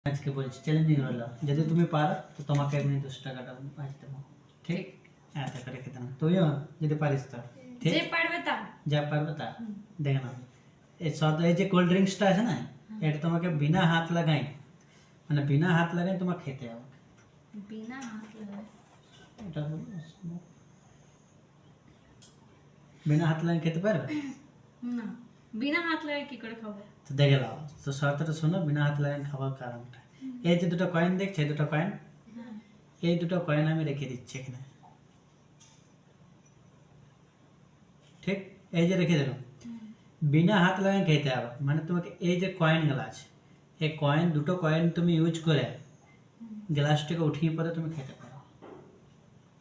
আজকে বলছি চ্যালেঞ্জিং রইল, যদি তুমি পারো তো তোমাকে এমনি 10 টাকাটা আজ দেবো, ঠিক? হ্যাঁ, টাকা রেখে দেবো, তুইও যদি পারিস তো ঠিক, যে পারবে তা যা পারবে তা। দেখে নাও, এই যে কোল্ড ড্রিঙ্কসটা আছে না, এটা তোমাকে বিনা হাত লাগাই, মানে বিনা হাত লাগাই তোমার খেতে হবে। বিনা হাত লাগায় এটা বিনা হাত লাগাই খেতে পারবে না, বিনা হাত লাগায় কি করে খাবো? তো দেখে নাও, তো শর্তটা শোনো, বিনা হাত লাগাই খাওয়ার কারণটা। এই যে দুটো কয়েন দেখছে, এই দুটো কয়েন, এই দুটো কয়েন আমি রেখে দিচ্ছি এখানে, ঠিক? এই যে রেখে দিলাম, বিনা হাত লাগাই খেতে হবে, মানে তোমাকে এই যে কয়েনগুলো আছে, এই কয়েন দুটো কয়েন তুমি ইউজ করে গ্লাসটাকে উঠিয়ে পরে তুমি খেতে পারো,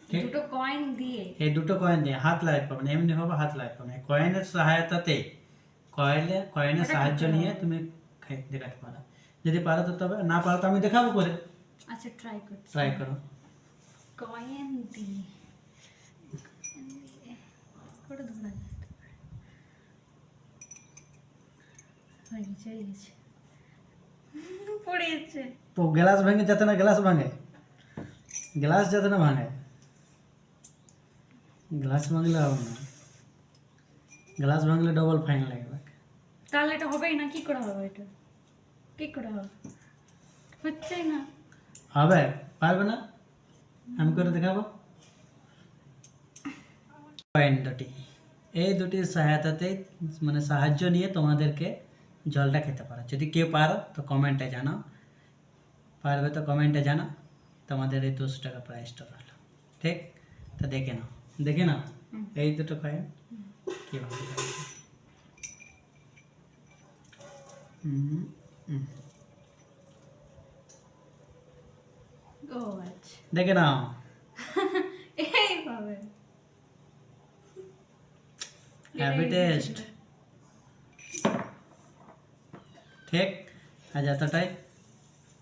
ঠিক? দুটো কয়েন দিয়ে এই দুটো কয়েন দিয়ে হাত লাগাতে পারবে না, এমনি ভাবে হাত লাগাতে পারবে না, কয়েনের সহায়তাতে, কয়েনের সাহায্য নিয়ে তুমি দেখাতে পারো। যদি পারো তো তবে, না পারো তো আমি দেখাবো করে, আচ্ছা ট্রাই করছি। ট্রাই করো। কয়েন দিয়ে করে ধরা যায় হয়ে গেছে, হয়ে গেছে, পড়ে যাচ্ছে। তো গ্লাস ভাঙে যাতে না, গ্লাস ভাঙে, গ্লাস যাতে না ভাঙে, গ্লাস ভাঙলে হবে না, গ্লাস ভাঙলে ডবল ফাইন লাগবে। তাহলে এটা হবেই না, কি করে হবে? এটা কি করে হবে? হচ্ছেই না। হবে, পারবে না, আমি করে দেখাবো। কয়েন দুটি, এই দুটির সহায়তাতে, মানে সাহায্য নিয়ে তোমাদেরকে জলটা খেতে পারো। যদি কেউ পারো তো কমেন্টে জানাও, পারবে তো কমেন্টে জানাও, তোমাদের এই 10 টাকা প্রাইসটা রইল, ঠিক? তো দেখে নাও, দেখে নাও এই দুটো কয়েন কীভাবে লাগছে। ও আচ্ছা, দেখে নাও, এইভাবে হ্যাপি টেস্ট, ঠিক? আজ এতটাই।